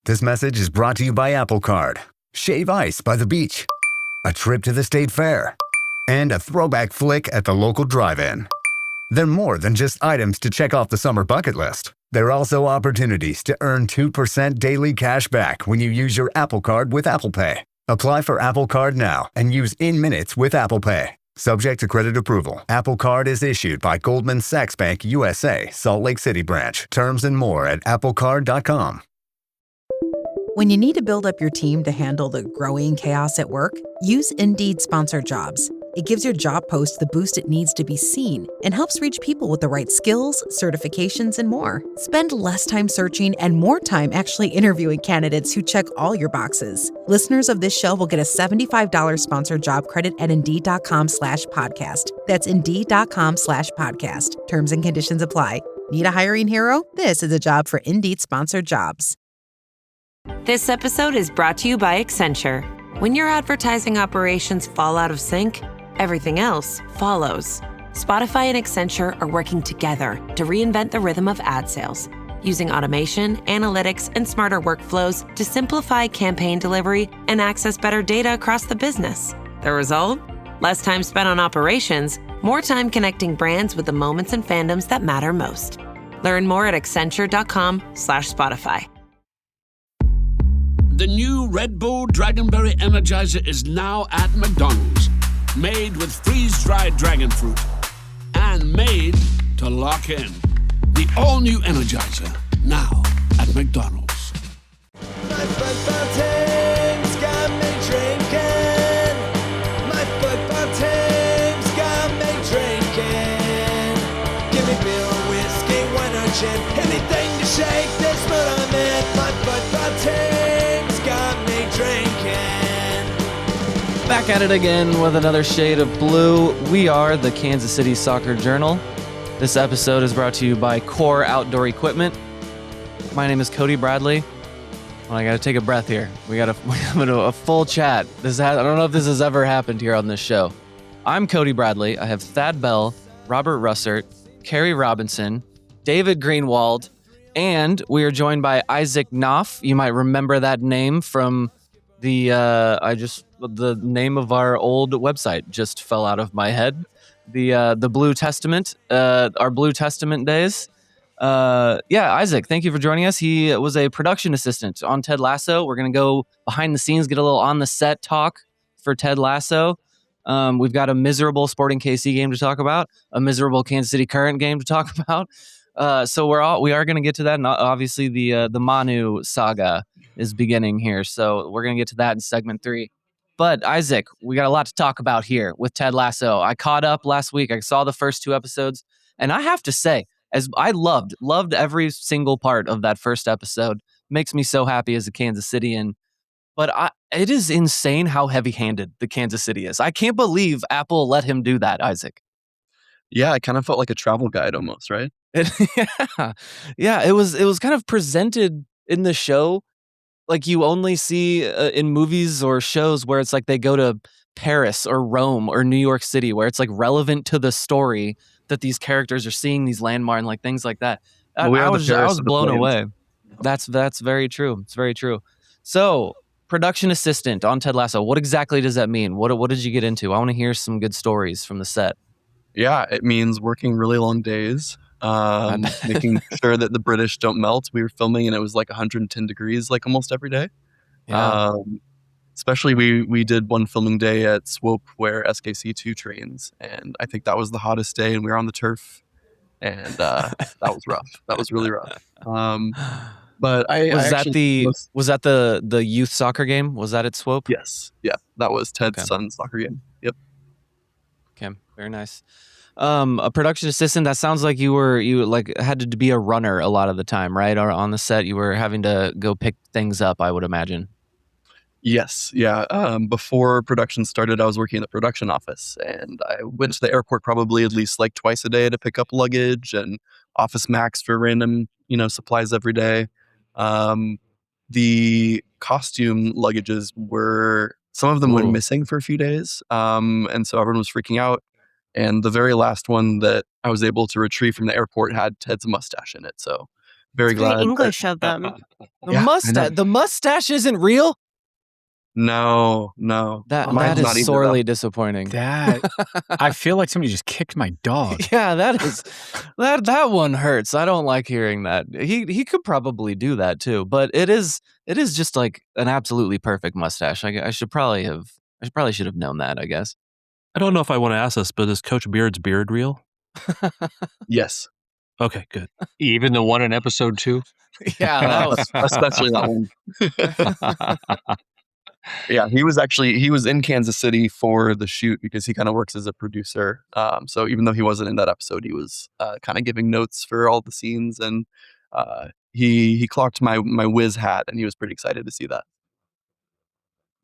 This message is brought to you by Apple Card. Shave ice by the beach. A trip to the state fair. And a throwback flick at the local drive-in. They're more than just items to check off the summer bucket list. They're also opportunities to earn 2% daily cash back when you use your Apple Card with Apple Pay. Apply for Apple Card now and use in minutes with Apple Pay. Subject to credit approval. Apple Card is issued by Goldman Sachs Bank USA, Salt Lake City branch. Terms and more at applecard.com. When you need to build up your team to handle the growing chaos at work, use Indeed Sponsored Jobs. It gives your job post the boost it needs to be seen and helps reach people with the right skills, certifications, and more. Spend less time searching and more time actually interviewing candidates who check all your boxes. Listeners of this show will get a $75 sponsored job credit at Indeed.com/podcast. That's Indeed.com/podcast. Terms and conditions apply. Need a hiring hero? This is a job for Indeed Sponsored Jobs. This episode is brought to you by Accenture. When your advertising operations fall out of sync, everything else follows. Spotify and Accenture are working together to reinvent the rhythm of ad sales, using automation, analytics, and smarter workflows to simplify campaign delivery and access better data across the business. The result? Less time spent on operations, more time connecting brands with the moments and fandoms that matter most. Learn more at accenture.com/Spotify. The new Red Bull Dragonberry Energizer is now at McDonald's. Made with freeze-dried dragon fruit. And made to lock in. The all-new Energizer, now at McDonald's. My football team's got me drinking. My football team's got me drinking. Give me beer or whiskey, wine or gin. Anything to shake this mood I'm in. My football team's got me drinking. Back at it again with another shade of blue. We are the Kansas City Soccer Journal. This episode is brought to you by Core Outdoor Equipment. My name is Cody Bradley. Well, I got to take a breath here. We have a full chat. I don't know if this has ever happened here on this show. I'm Cody Bradley. I have Thad Bell, Robert Russert, Carrie Robinson, David Greenwald, and we are joined by Isaac Knopf. You might remember that name from the name of our old website just fell out of my head. The Blue Testament, our Blue Testament days. Isaac, thank you for joining us. He was a production assistant on Ted Lasso. We're going to go behind the scenes, get a little on the set talk for Ted Lasso. We've got a miserable Sporting KC game to talk about, a miserable Kansas City Current game to talk about. So we are going to get to that. And obviously the Manu saga is beginning here. So we're going to get to that in segment 3. But Isaac, we got a lot to talk about here with Ted Lasso. I caught up last week. I saw the first 2 episodes, and I have to say, as I loved every single part of that first episode. Makes me so happy as a Kansas Cityan. But it is insane how heavy-handed the Kansas City is. I can't believe Apple let him do that, Isaac. Yeah, it kind of felt like a travel guide almost, right? Yeah. It was kind of presented in the show like you only see in movies or shows where it's like they go to Paris or Rome or New York City, where it's like relevant to the story that these characters are seeing these landmarks and like things like that. I was blown away. That's very true. It's very true. So, production assistant on Ted Lasso. What exactly does that mean? What did you get into? I want to hear some good stories from the set. Yeah, it means working really long days, making sure that the British don't melt. We were filming and it was like 110 degrees like almost every day. Yeah. Especially we did one filming day at Swope where SKC2 trains, and I think that was the hottest day, and we were on the turf, and that was rough. That was really rough. But was that the youth soccer game? Was that at Swope? Yes. Yeah, that was Ted's son's soccer game. Yep. Okay, very nice. A production assistant. That sounds like you had to be a runner a lot of the time, right? Or on the set, you were having to go pick things up, I would imagine. Yes. Yeah. Before production started, I was working in the production office, and I went to the airport probably at least like twice a day to pick up luggage and Office Max for random, supplies every day. The costume luggages some of them went missing for a few days. And so everyone was freaking out. And the very last one that I was able to retrieve from the airport had Ted's mustache in it. So very It's very glad. English of them. The mustache isn't real. No. That Mine's not is either, sorely disappointing. That I feel like somebody just kicked my dog. Yeah, that one hurts. I don't like hearing that. He could probably do that too, but it is just like an absolutely perfect mustache. I should probably should have known that, I guess. I don't know if I want to ask this, but is Coach Beard's beard real? Yes. Okay, good. Even the one in episode 2? Yeah, that was Especially that one. Yeah, he was in Kansas City for the shoot because he kind of works as a producer. So even though he wasn't in that episode, he was kind of giving notes for all the scenes, and he clocked my Wiz hat, and he was pretty excited to see that.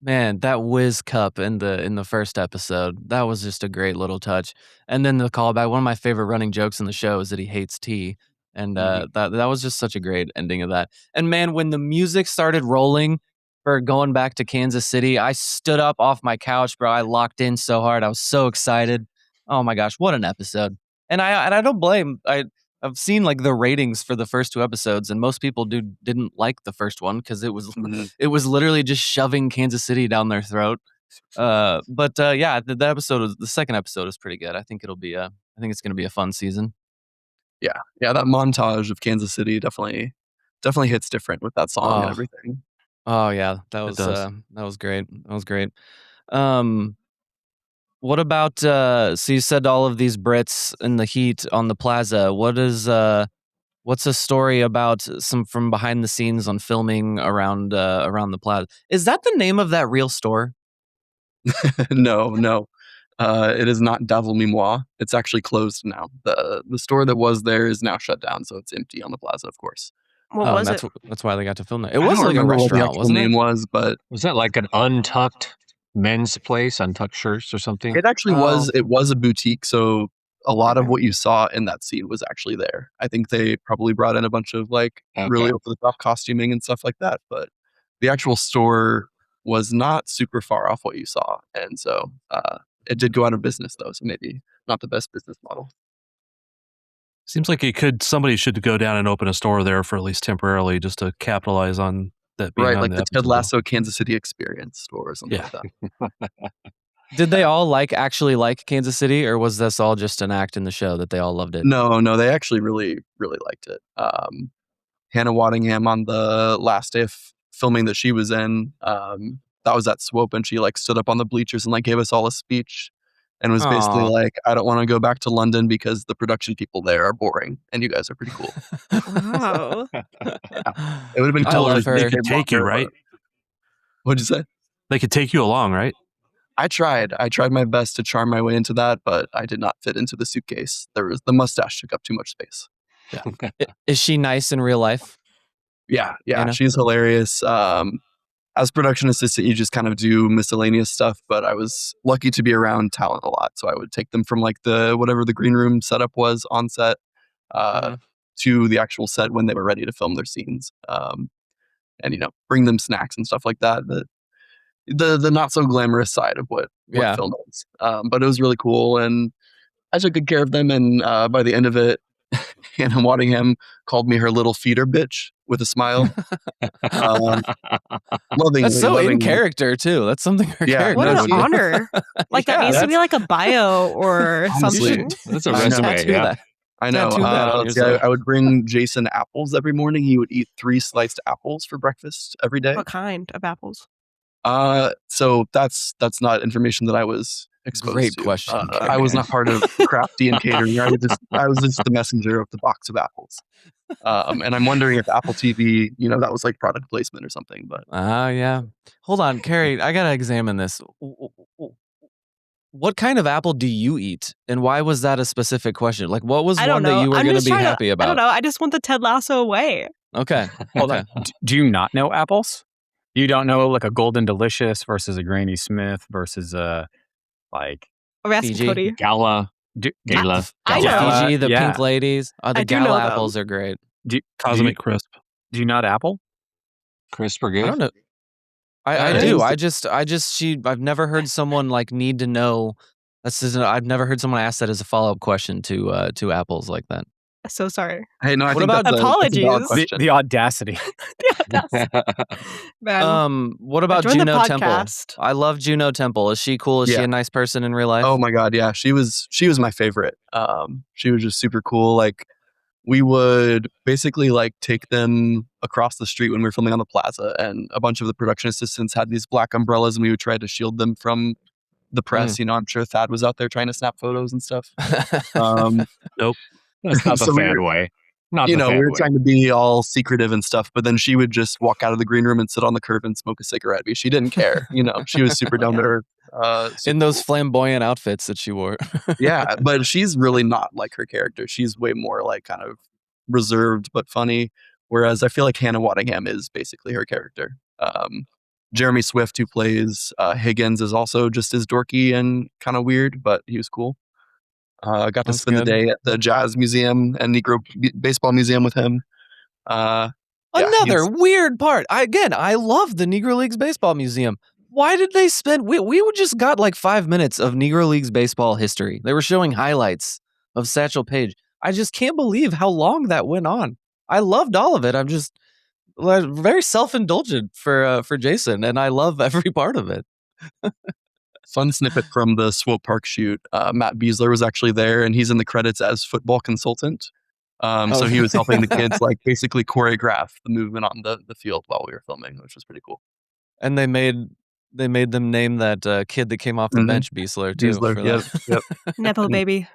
Man, that Whiz Cup in the first episode, that was just a great little touch. And then the callback, one of my favorite running jokes in the show is that he hates tea. And that was just such a great ending of that. And man, when the music started rolling for going back to Kansas City, I stood up off my couch, bro. I locked in so hard. I was so excited. Oh my gosh, what an episode. And I don't blame. I've seen like the ratings for the first 2 episodes, and most people didn't like the first one because it was literally just shoving Kansas City down their throat. Yeah, the second episode is pretty good. I think it's going to be a fun season. Yeah, that montage of Kansas City definitely hits different with that song and everything. Oh yeah, that was great. That was great. What about so you said all of these Brits in the heat on the plaza. What's a story about some from behind the scenes on filming around the plaza? Is that the name of that real store? No. It is not Davil Mimois. It's actually closed now. The store that was there is now shut down, so it's empty on the plaza, of course. What was it? That's why they got to film there. It was like a restaurant, wasn't it? Name was, but Was that like an untucked men's place, untucked shirts or something? it actually was. It was a boutique, so a lot of what you saw in that scene was actually there. I think they probably brought in a bunch of really over the top costuming and stuff like that, but the actual store was not super far off what you saw, and so it did go out of business though. So maybe not the best business model. Seems like somebody should go down and open a store there for at least temporarily just to capitalize on that being Right, on like the the Ted episode. Lasso Kansas City experience store or something Yeah. like that. Did they all actually like Kansas City, or was this all just an act in the show that they all loved it? No, they actually really, really liked it. Hannah Waddingham on the last day of filming that she was in, that was at Swope, and she stood up on the bleachers and gave us all a speech and was basically Aw. like, I don't want to go back to London because the production people there are boring and you guys are pretty cool. Wow. It would have been I cool love if her. They could take you, right? What'd you say? They could take you along, right? I tried my best to charm my way into that, but I did not fit into the suitcase. The mustache took up too much space. Is she nice in real life? Yeah, Hannah? she's hilarious. As production assistant, you just kind of do miscellaneous stuff, but I was lucky to be around talent a lot. So I would take them from whatever the green room setup was on set to the actual set when they were ready to film their scenes. And bring them snacks and stuff like that. The not so glamorous side of what film is. But it was really cool, and I took good care of them. And by the end of it, Hannah Waddingham called me her little feeder bitch with a smile. Loving. That's so in character too. That's something her character What would an do. honor. That needs to be a bio or Honestly, something. That's a I know. resume, Tattoo yeah. that. I know. Tattoo that on yourself. I would bring Jason apples every morning. He would eat 3 sliced apples for breakfast every day. What kind of apples? So that's not information that I was exposed Great to. question. I was not part of crafty and catering. I was just the messenger of the box of apples. And I'm wondering if Apple TV, that was product placement or something. But Yeah. Hold on, Carrie. I gotta examine this. What kind of apple do you eat, and why was that a specific question? What was I don't one know. that you were I'm going to just be trying happy I about? don't know. I just want the Ted Lasso away. Okay. Hold okay. on. Do you not know apples? You don't know a Golden Delicious versus a Granny Smith versus a Are we asking Fiji. Cody? Gala? Gala? I The know. Fiji, the Yeah. pink ladies. The I do know Gala them. apples are great. Cosmic Crisp. Do you not apple? Crisp or I good? don't know. I do. I've never heard someone need to know. I've never heard someone ask that as a follow-up question to apples like that. So sorry. Hey, no, I What think about- that's a valid Apologies. question. The audacity. Man, What about join the Juno Temple? podcast. I love Juno Temple. Is she cool? Is she Yeah. a nice person in real life? Oh my God, yeah, she was my favorite. She was just super cool. Like, we would basically like take them across the street when we were filming on the plaza, and a bunch of the production assistants had these black umbrellas, and we would try to shield them from the press. You know, I'm sure Thad was out there trying to snap photos and stuff. Nope. That's not the So we fan were- way. Not you the know, fan we were way. trying to be all secretive and stuff, but then she would just walk out of the green room and sit on the curb and smoke a cigarette because she didn't care. You know, she was super down to earth. In those flamboyant outfits that she wore. Yeah, but she's really not like her character. She's way more like kind of reserved but funny. Whereas I feel like Hannah Waddingham is basically her character. Jeremy Swift, who plays Higgins, is also just as dorky and kind of weird, but he was cool. I got to That's spend good. the day at the Jazz Museum and Negro Baseball Museum with him. Yeah, Another weird part. I love the Negro Leagues Baseball Museum. Why did they spend? We just got like 5 minutes of Negro Leagues baseball history. They were showing highlights of Satchel Paige. I just can't believe how long that went on. I loved all of it. I'm just very self-indulgent for Jason, and I love every part of it. Fun snippet from the Swope Park shoot. Matt Beasler was actually there, and he's in the credits as football consultant. So he was helping the kids like basically choreograph the movement on the field while we were filming, which was pretty cool. And they made them name that kid that came off the bench Beasler too. Beasler, for yep, that. yep. Nepo baby.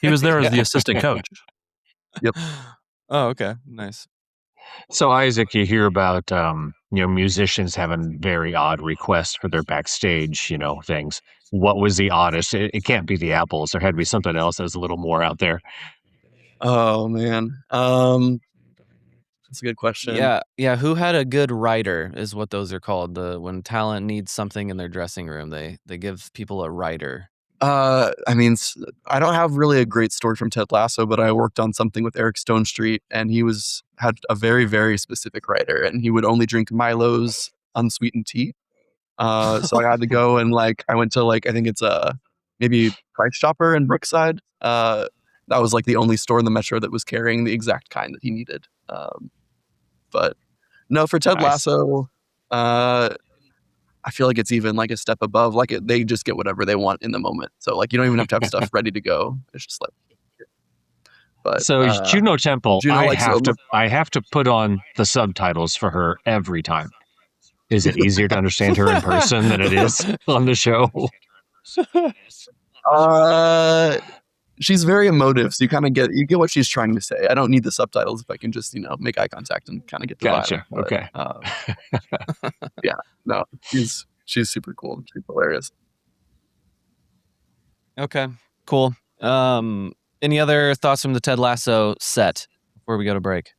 He was there as the assistant coach. Yep. Oh, okay. Nice. So Isaac, you hear about musicians having very odd requests for their backstage, things. What was the oddest? It can't be the Apples. There had to be something else that was a little more out there. Oh man, that's a good question. Yeah. Who had a good writer is what those are called. When talent needs something in their dressing room, they give people a writer. I mean, I don't have really a great story from Ted Lasso, but I worked on something with Eric Stone Street, and he had a very, very specific writer, and he would only drink Milo's unsweetened tea. So I had to go and I went to I think it's maybe Price Chopper in Brookside. That was the only store in the metro that was carrying the exact kind that he needed. But no, for Ted Lasso, I feel like it's even a step above. They just get whatever they want in the moment. So you don't even have to have stuff ready to go. It's just But so Juno Temple, Juno I have to put on the subtitles for her every time. Is it easier to understand her in person than it is on the show? She's very emotive, so you get what she's trying to say. I don't need the subtitles if I can just make eye contact and kind of get the Gotcha. vibe. Okay. Yeah, no, she's super cool. She's hilarious. Okay, cool. Any other thoughts from the Ted Lasso set before we go to break?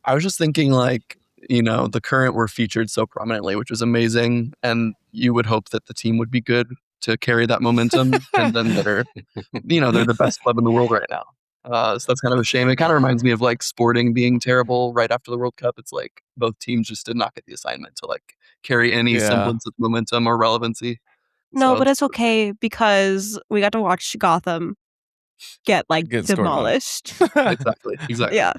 I was just thinking the Current were featured so prominently, which was amazing, and you would hope that the team would be good to carry that momentum, and then they're the best club in the world right now. So that's kind of a shame. It kind of reminds me of Sporting being terrible right after the World Cup. It's both teams just did not get the assignment to carry any semblance of momentum or relevancy. No, but it's okay because we got to watch Gotham get demolished. Exactly. Yeah.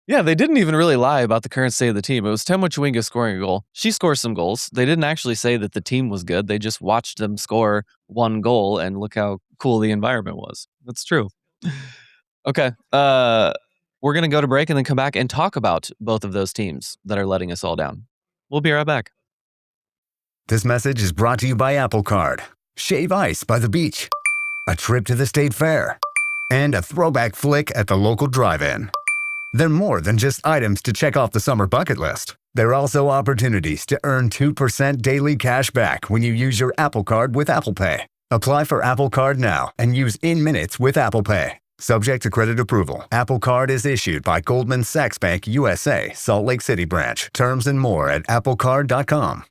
Yeah, they didn't even really lie about the current state of the team. It was Temwa Chawinga scoring a goal. She scores some goals. They didn't actually say that the team was good. They just watched them score one goal and look how cool the environment was. That's true. Okay. We're going to go to break and then come back and talk about both of those teams that are letting us all down. We'll be right back. This message is brought to you by Apple Card. Shave ice by the beach. A trip to the state fair. And a throwback flick at the local drive-in. They're more than just items to check off the summer bucket list. They're also opportunities to earn 2% daily cash back when you use your Apple Card with Apple Pay. Apply for Apple Card now and use in minutes with Apple Pay. Subject to credit approval. Apple Card is issued by Goldman Sachs Bank USA, Salt Lake City branch. Terms and more at applecard.com.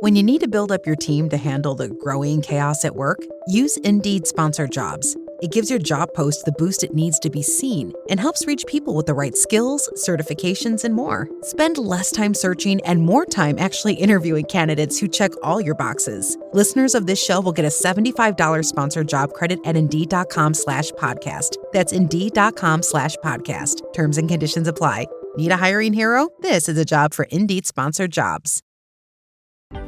When you need to build up your team to handle the growing chaos at work, use Indeed Sponsored Jobs. It gives your job post the boost it needs to be seen and helps reach people with the right skills, certifications, and more. Spend less time searching and more time actually interviewing candidates who check all your boxes. Listeners of this show will get a $75 sponsored job credit at Indeed.com/podcast. That's Indeed.com/podcast. Terms and conditions apply. Need a hiring hero? This is a job for Indeed sponsored jobs.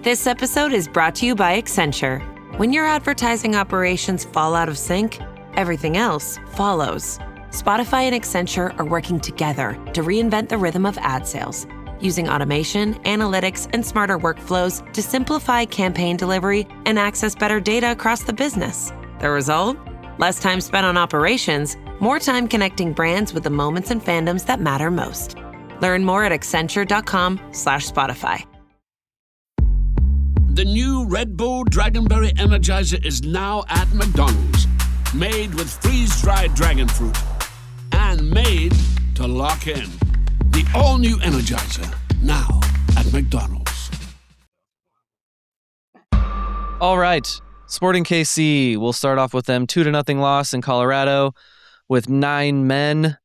This episode is brought to you by Accenture. When your advertising operations fall out of sync, everything else follows. Spotify and Accenture are working together to reinvent the rhythm of ad sales, using automation, analytics, and smarter workflows to simplify campaign delivery and access better data across the business. The result? Less time spent on operations, more time connecting brands with the moments and fandoms that matter most. Learn more at accenture.com/Spotify. The new Red Bull Dragonberry Energizer is now at McDonald's. Made with freeze-dried dragon fruit. And made to lock in. The all-new Energizer, now at McDonald's. All right. Sporting KC, we'll start off with them 2-0 loss in Colorado with 9 men.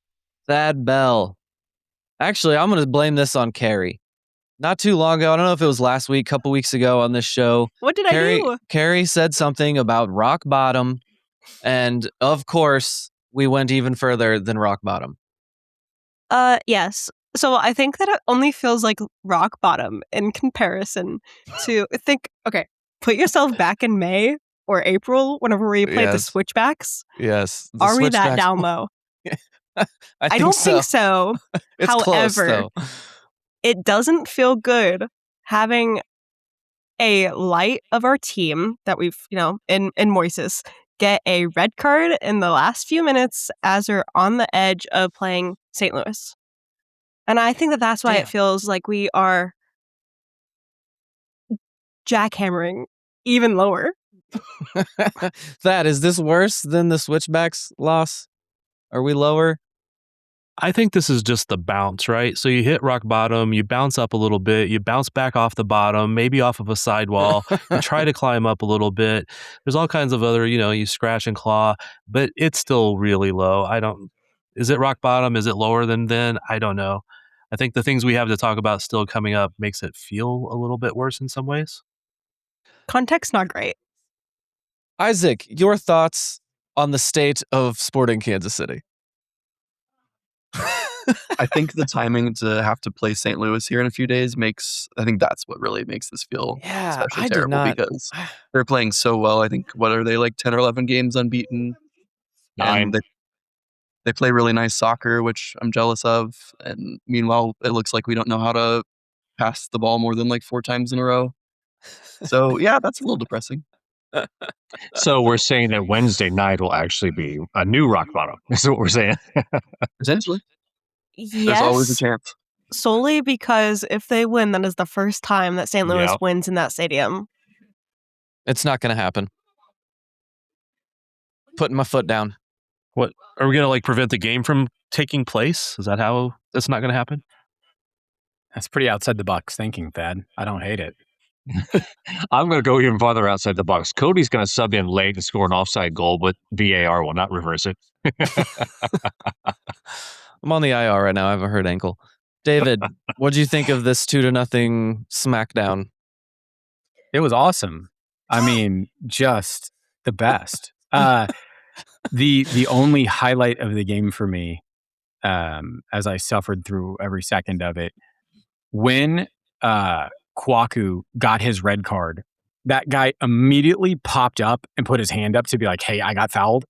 Thad Bell. Actually, I'm going to blame this on Carrie. Not too long ago, I don't know if it was last week, couple weeks ago on this show. What did I do? Carrie said something about rock bottom, and of course, we went even further than rock bottom. Yes. So I think that it only feels like rock bottom in comparison to put yourself back in May or April whenever we played the Switchbacks. Yes. Are we that down low? I don't think so. It's However, close, though. It doesn't feel good having a light of our team that we've, in Moises, get a red card in the last few minutes as we're on the edge of playing St. Louis. And I think that that's why it feels like we are jackhammering even lower. Is this worse than the Switchbacks loss? Are we lower? I think this is just the bounce, right? So you hit rock bottom, you bounce up a little bit, you bounce back off the bottom, maybe off of a sidewall, you try to climb up a little bit. There's all kinds of other, you scratch and claw, but it's still really low. Is it rock bottom? Is it lower than then? I don't know. I think the things we have to talk about still coming up makes it feel a little bit worse in some ways. Context not great. Isaac, your thoughts on the state of Sporting Kansas City? I think the timing to have to play St. Louis here in a few days I think that's what really makes this feel especially terrible because they're playing so well. I think, what are they, like 10 or 11 games unbeaten? 9. And they play really nice soccer, which I'm jealous of. And meanwhile, it looks like we don't know how to pass the ball more than like 4 times in a row. So yeah, that's a little depressing. So we're saying that Wednesday night will actually be a new rock bottom. Is what we're saying. Essentially. Yes, there's always a chance. Solely because if they win, that is the first time that St. Louis wins in that stadium. It's not going to happen. Putting my foot down. What, are we going to prevent the game from taking place? Is that how that's not going to happen? That's pretty outside the box thinking, Thad. I don't hate it. I'm going to go even farther outside the box. Cody's going to sub in late and score an offside goal, but VAR will not reverse it. I'm on the IR right now. I have a hurt ankle. David, what do you think of this 2-0 smackdown? It was awesome. I mean, just the best. The only highlight of the game for me, as I suffered through every second of it, when Kwaku got his red card, that guy immediately popped up and put his hand up to be like, hey, I got fouled.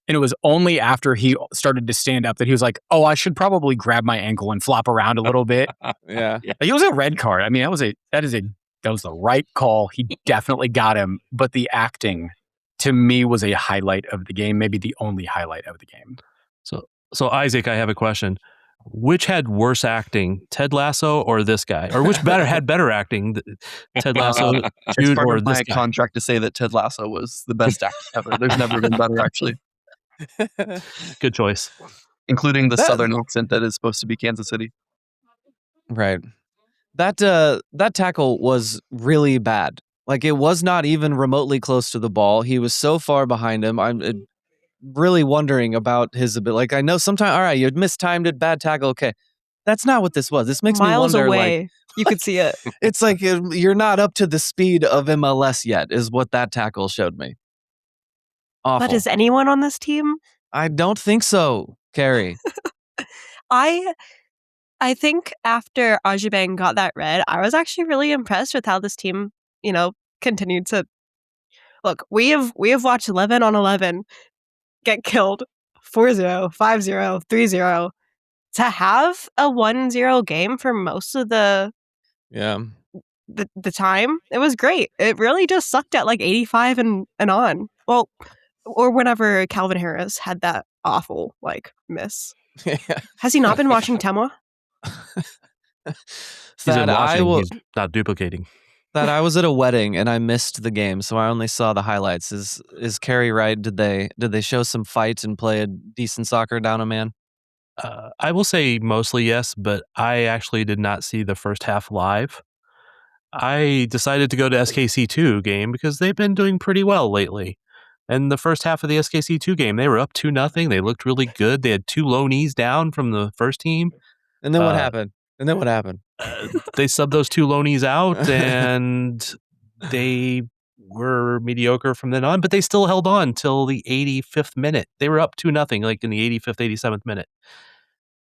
And it was only after he started to stand up that he was like, oh, I should probably grab my ankle and flop around a little bit. Yeah. It was a red card. I mean, that was the right call. He definitely got him. But the acting, to me, was a highlight of the game, maybe the only highlight of the game. So Isaac, I have a question. Which had worse acting, Ted Lasso or this guy? Or which had better acting, Ted Lasso, Jude, or this this my guy? Contract to say that Ted Lasso was the best actor ever. There's never been better, actually. Good choice. Including the southern accent that is supposed to be Kansas City. Right. That tackle was really bad. It was not even remotely close to the ball. He was so far behind him. really wondering about his ability. Like, I know sometimes, all right, you mistimed it, bad tackle, okay. That's not what this was. This makes me Miles wonder, away, like, you could see it. it's like you're not up to the speed of MLS yet, is what that tackle showed me. Awful. But is anyone on this team? I don't think so, Carrie. I think after Ajibang got that red, I was actually really impressed with how this team, continued to look. We have watched 11 on 11 get killed 4-0, 5-0, 3-0. To have a 1-0 game for most of the time, it was great. It really just sucked at like 85 and on. Well, or whenever Calvin Harris had that awful miss. Has he not been watching Temwa? He's been watching. He's not duplicating. That I was at a wedding and I missed the game, so I only saw the highlights. Is Carrie right? Did they show some fight and play a decent soccer down a man? I will say mostly yes, but I actually did not see the first half live. I decided to go to SKC2 game because they've been doing pretty well lately. And the first half of the SKC2 game, they were up 2-0. They looked really good. They had 2 low knees down from the first team. And then what happened? They subbed those 2 low knees out, and they were mediocre from then on, but they still held on till the 85th minute. They were up 2-0, like in the 85th, 87th minute.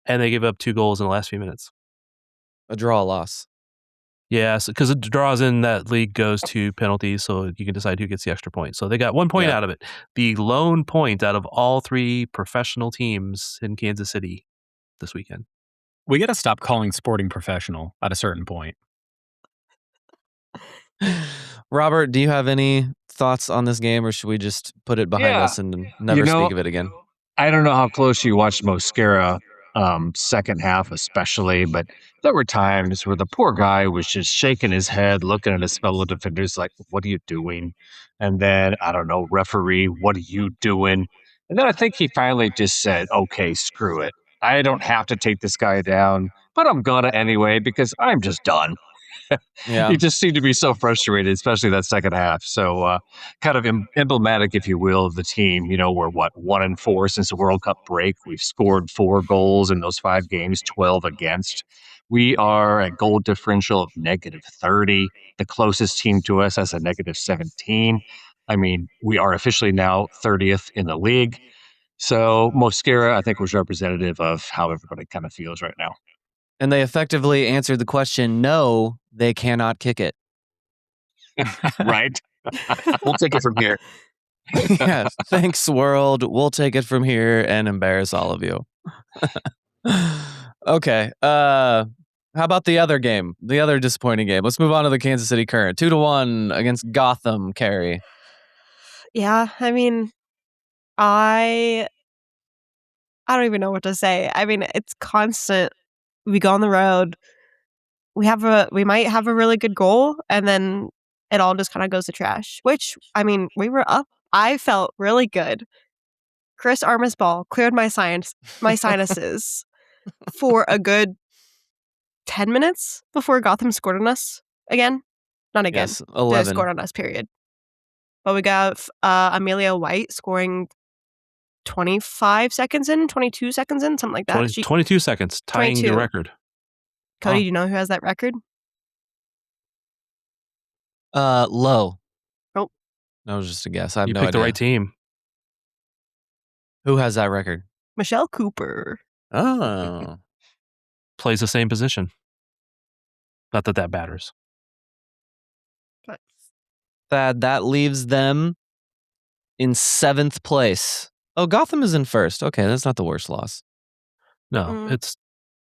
And they gave up 2 goals in the last few minutes. A draw loss. Yes, because the draws in that league goes to penalties, so you can decide who gets the extra point. So they got 1 point out of it. The lone point out of all 3 professional teams in Kansas City this weekend. We got to stop calling sporting professional at a certain point. Robert, do you have any thoughts on this game, or should we just put it behind us and never speak of it again? I don't know how close you watched Mosquera second half especially, but there were times where the poor guy was just shaking his head, looking at his fellow defenders like, what are you doing? And then, I don't know, referee, what are you doing? And then I think he finally just said, okay, screw it. I don't have to take this guy down, but I'm gonna anyway because I'm just done. He just seemed to be so frustrated, especially that second half. So kind of emblematic, if you will, of the team. We're 1-4 since the World Cup break. We've scored 4 goals in those 5 games, 12 against. We are a goal differential of -30. The closest team to us has a -17. I mean, we are officially now 30th in the league. So Mosquera, I think, was representative of how everybody kind of feels right now. And they effectively answered the question, no, they cannot kick it. Right? We'll take it from here. Yes, thanks, world. We'll take it from here and embarrass all of you. Okay. How about the other game? The other disappointing game. Let's move on to the Kansas City Current. 2-1 against Gotham, Carrie. Yeah, I mean, I don't even know what to say. I mean, it's constant. We go on the road. We might have a really good goal, and then it all just kind of goes to trash. Which, I mean, we were up. I felt really good. Chris Armas ball cleared my sinuses for a good 10 minutes before Gotham scored on us again. Not again. Yes, 11. They scored on us, period. But we got Amelia White scoring 25 seconds in, 22 seconds in, something like that. 22 seconds, tying 22. the record. Cody, do you know who has that record? Low. Oh. That was just a guess. I have You no picked idea. the right team. Who has that record? Michelle Cooper. Oh. Plays the same position. Not that matters. That leaves them in 7th place. Oh, Gotham is in 1st. Okay, that's not the worst loss. No, it's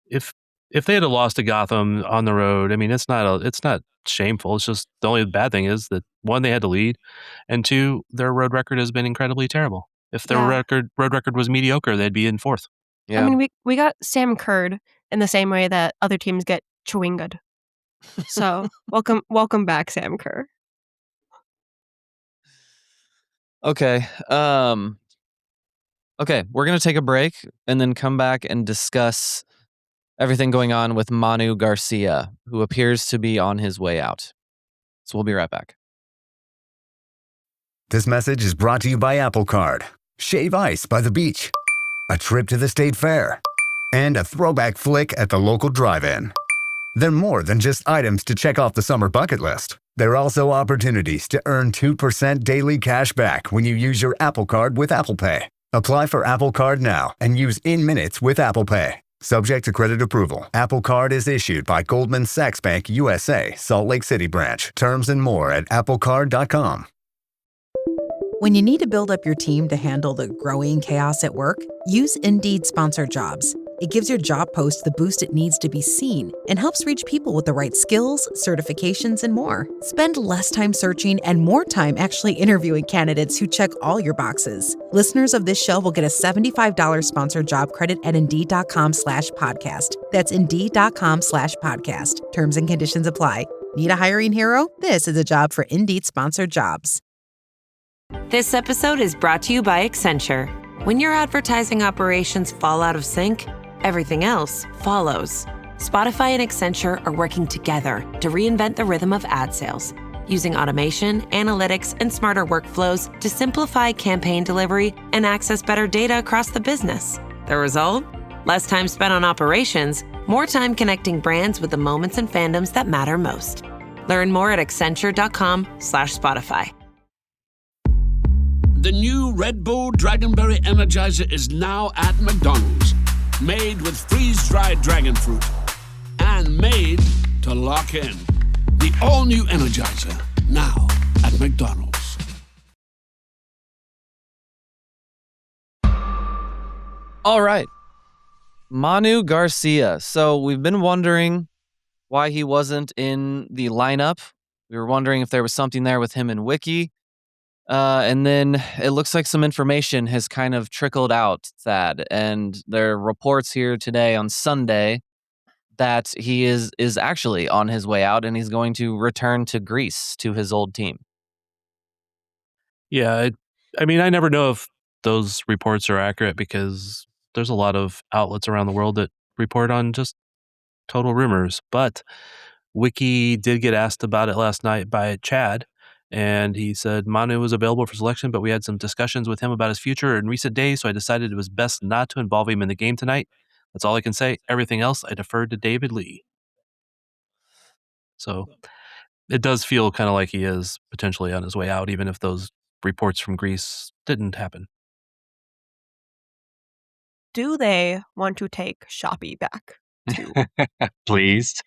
if they had lost to Gotham on the road, I mean, it's not shameful. It's just the only bad thing is that 1, they had to lead, and 2, their road record has been incredibly terrible. If their road record was mediocre, they'd be in 4th. Yeah. I mean, we got Sam Curd in the same way that other teams get Chewingud. So welcome back, Sam Kerr. Okay. Okay, we're going to take a break and then come back and discuss everything going on with Manu Garcia, who appears to be on his way out. So we'll be right back. This message is brought to you by Apple Card. shave ice by the beach, a trip to the state fair, and a throwback flick at the local drive-in. They're more than just items to check off the summer bucket list. They're also opportunities to earn 2% daily cash back when you use your Apple Card with Apple Pay. Apply for Apple Card now and use in minutes with Apple Pay. Subject to credit approval. Apple Card is issued by Goldman Sachs Bank USA, Salt Lake City branch. Terms and more at applecard.com. When you need to build up your team to handle the growing chaos at work, use Indeed Sponsored Jobs. It gives your job post the boost it needs to be seen and helps reach people with the right skills, certifications, and more. Spend less time searching and more time actually interviewing candidates who check all your boxes. Listeners of this show will get a $75 sponsored job credit at Indeed.com/podcast. That's Indeed.com/podcast. Terms and conditions apply. Need a hiring hero? This is a job for Indeed Sponsored Jobs. This episode is brought to you by Accenture. When your advertising operations fall out of sync, everything else follows. Spotify and Accenture are working together to reinvent the rhythm of ad sales, using automation, analytics, and smarter workflows to simplify campaign delivery and access better data across the business. The result? Less time spent on operations, more time connecting brands with the moments and fandoms that matter most. Learn more at accenture.com/Spotify. The new Red Bull Dragonberry Energizer is now at McDonald's. Made with freeze-dried dragon fruit. And made to lock in. The all-new Energizer, now at McDonald's. All right. Manu Garcia. So we've been wondering why he wasn't in the lineup. We were wondering if there was something there with him and Wiki. And then it looks like some information has kind of trickled out, Thad. And there are reports here today on Sunday that he is actually on his way out and he's going to return to Greece to his old team. Yeah, I mean, I never know if those reports are accurate because there's a lot of outlets around the world that report on just total rumors. But Wiki did get asked about it last night by Chad. And he said Manu was available for selection, but we had some discussions with him about his future in recent days, so I decided it was best not to involve him in the game tonight. That's all I can say. Everything else, I deferred to David Lee. So it does feel kind of like he is potentially on his way out, even if those reports from Greece didn't happen. Do they want to take Shoppy back too? Please.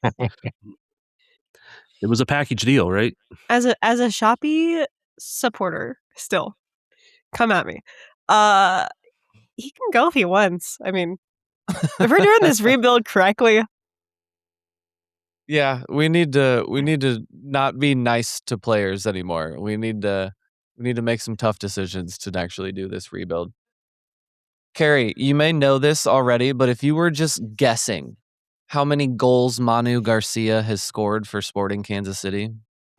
It was a package deal, right? As a Shoppy supporter, still, come at me. He can go if he wants. I mean, if we're doing this rebuild correctly, Yeah, we need to not be nice to players anymore. We need to make some tough decisions to actually do this rebuild. Carrie, you may know this already, but if you were just guessing how many goals Manu Garcia has scored for Sporting Kansas City?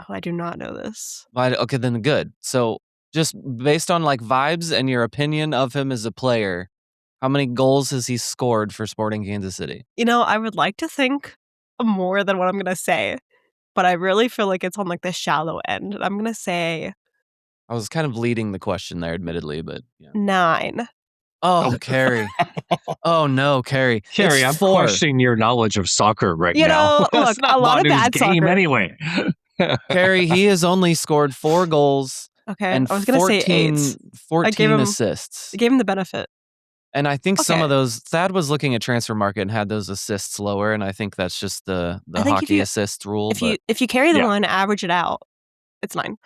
oh, I do not know this. Okay, then good. So just based on like vibes and your opinion of him as a player, how many goals has he scored for Sporting Kansas City? You know, I would like to think more than what I'm gonna say, but I really feel like it's on like the shallow end. I'm gonna say I was kind of leading the question there, admittedly, but yeah. 9. Oh, Carrie. Oh no, Carrie. Carrie, It's I'm 4. questioning your knowledge of soccer right You now. know, That's look, not a lot of Manu's bad game soccer. anyway. Carrie, he has only scored 4 goals Okay, and I was gonna say 8. 14 him- assists. I gave him the benefit. And I think some Okay. of those, Thad was looking at Transfer Market and had those assists lower, and I think that's just the I think if hockey you- assist rule. If you carry the Yeah. one, average it out, it's 9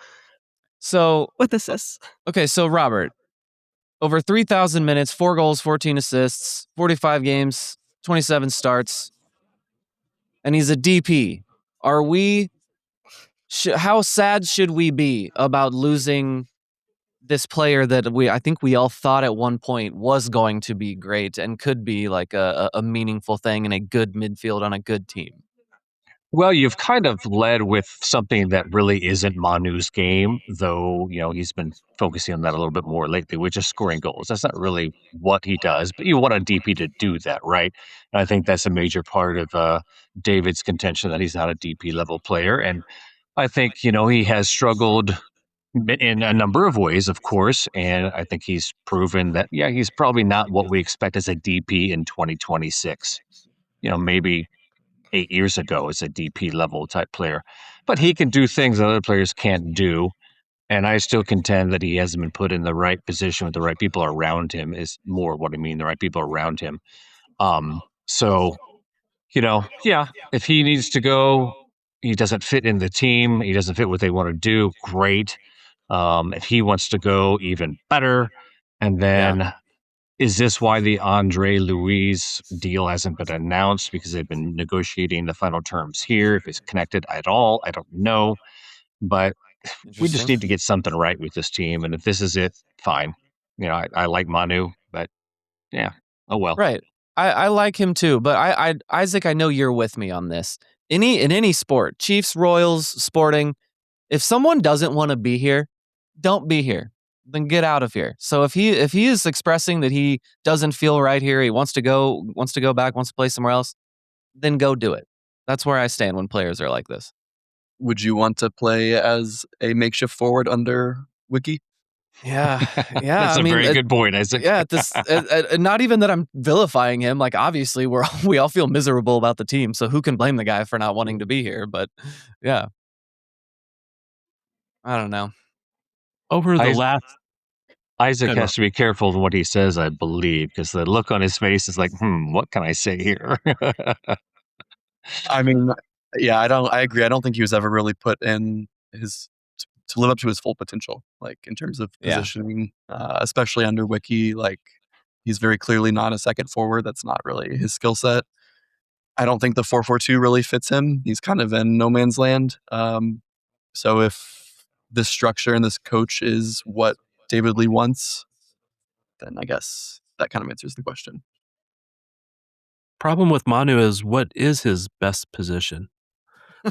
So, with assists. okay, so Robert, over 3,000 minutes, 4 goals, 14 assists, 45 games, 27 starts, and he's a DP. Are we, how sad should we be about losing this player that I think we all thought at one point was going to be great and could be like a meaningful thing in a good midfield on a good team? Well, you've kind of led with something that really isn't Manu's game, though, he's been focusing on that a little bit more lately, which is scoring goals. That's not really what he does, but you want a DP to do that, right? And I think that's a major part of David's contention that he's not a DP level player. And I think, he has struggled in a number of ways, of course. And I think he's proven that, yeah, he's probably not what we expect as a DP in 2026. Maybe 8 years ago as a DP level type player. But he can do things that other players can't do. And I still contend that he hasn't been put in the right position with the right people around him, is more what I mean, the right people around him. So, yeah, if he needs to go, he doesn't fit in the team, he doesn't fit what they want to do, great. If he wants to go, even better. And then is this why the Andre Luis deal hasn't been announced? Because they've been negotiating the final terms here. If it's connected at all, I don't know. But we just need to get something right with this team. And if this is it, fine. I like Manu, but yeah, oh well. Right. I like him too, but Isaac, I know you're with me on this. In any sport, Chiefs, Royals, Sporting, if someone doesn't want to be here, don't be here. Then get out of here. So if he is expressing that he doesn't feel right here, he wants to go back, wants to play somewhere else, then go do it. That's where I stand when players are like this. Would you want to play as a makeshift forward under Wiki? Yeah. That's a very good point, Isaac. Yeah, not even that I'm vilifying him. Like, obviously, we all feel miserable about the team, so who can blame the guy for not wanting to be here? But yeah, I don't know. Over the last, Isaac has to be careful of what he says, I believe, because the look on his face is like, what can I say here? I mean, yeah, I agree. I don't think he was ever really put in to live up to his full potential, like in terms of positioning, especially under Wiki. Like, he's very clearly not a second forward. That's not really his skill set. I don't think the 4-4-2 really fits him. He's kind of in no man's land. So if this structure and this coach is what David Lee wants, then I guess that kind of answers the question. problem with Manu is, what is his best position?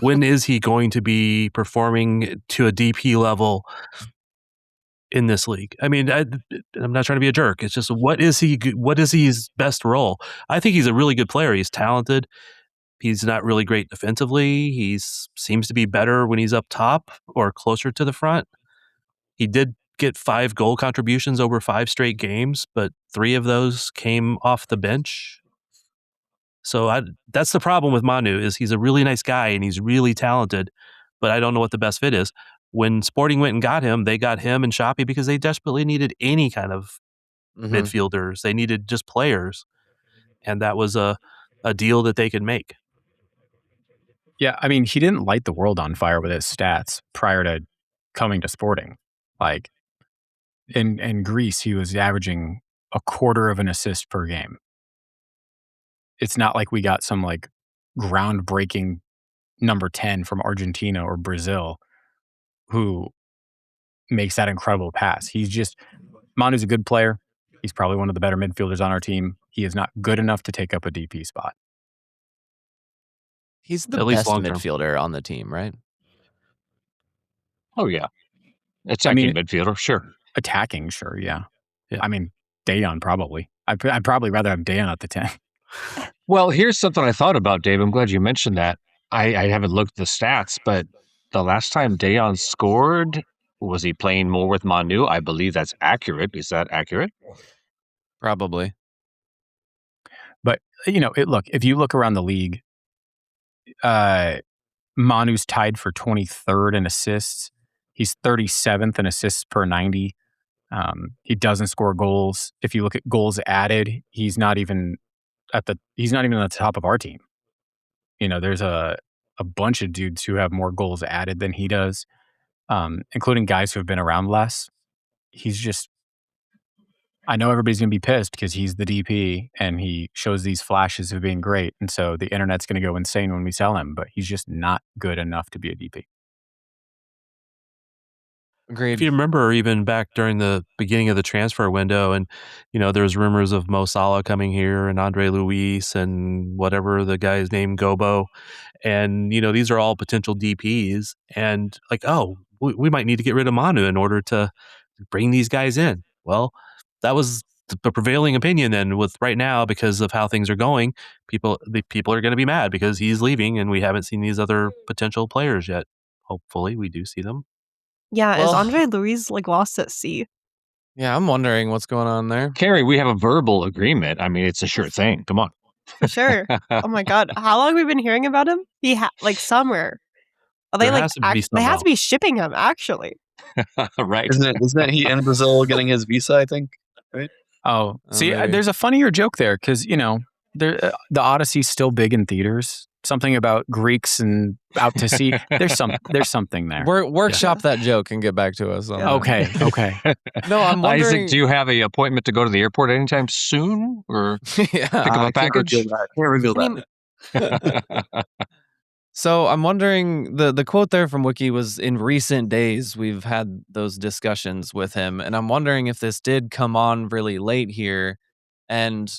When is he going to be performing to a DP level in this league? I mean, I'm not trying to be a jerk. It's just, what is his best role? I think he's a really good player. He's talented. He's not really great defensively. He seems to be better when he's up top or closer to the front. He did get 5 goal contributions over 5 straight games, but 3 of those came off the bench. So that's the problem with Manu, is he's a really nice guy and he's really talented, but I don't know what the best fit is. When Sporting went and got him, they got him and Shoppy because they desperately needed any kind of midfielders. They needed just players, and that was a deal that they could make. Yeah, I mean, he didn't light the world on fire with his stats prior to coming to Sporting. Like, in Greece, he was averaging a quarter of an assist per game. It's not like we got some like groundbreaking number 10 from Argentina or Brazil who makes that incredible pass. Manu's a good player. He's probably one of the better midfielders on our team. He is not good enough to take up a DP spot. He's the best midfielder on the team, right? Oh, yeah. Attacking midfielder, sure. Attacking, sure, yeah. I mean, Dejan probably. I'd probably rather have Dejan at the 10. Well, here's something I thought about, Dave. I'm glad you mentioned that. I haven't looked at the stats, but the last time Dejan scored, was he playing more with Manu? I believe that's accurate. Is that accurate? Probably. But, look, if you look around the league, Manu's tied for 23rd in assists. He's 37th in assists per 90. He doesn't score goals. If you look at goals added, he's not even on the top of our team. There's a bunch of dudes who have more goals added than he does, including guys who have been around less. I know everybody's going to be pissed because he's the DP and he shows these flashes of being great. And so the internet's going to go insane when we sell him, but he's just not good enough to be a DP. Agreed. If you remember, even back during the beginning of the transfer window, and there was rumors of Mo Salah coming here and Andre Luis and whatever the guy's name, Gobo, and these are all potential DPs, and like, we might need to get rid of Manu in order to bring these guys in. Well, that was the prevailing opinion then. With right now, because of how things are going, people are going to be mad because he's leaving, and we haven't seen these other potential players yet. Hopefully, we do see them. Yeah, is Well- Andre Louis like lost at sea? Yeah, I'm wondering what's going on there. Carrie, we have a verbal agreement. I mean, it's a sure thing. Come on. For sure. Oh my god, how long have we been hearing about him? He like somewhere. Are they There like has to be they have somehow. to be shipping him actually. Right. Isn't he in Brazil getting his visa, I think? Right? Oh, see, maybe. there's a funnier joke there because the Odyssey's still big in theaters. Something about Greeks and out to sea. There's something there. Workshop that joke and get back to us on that. Okay. No, I'm wondering. Isaac, do you have an appointment to go to the airport anytime soon, or Yeah. pick up a I can't package? reveal that. So I'm wondering, the quote there from Wiki was, in recent days, we've had those discussions with him. And I'm wondering if this did come on really late here and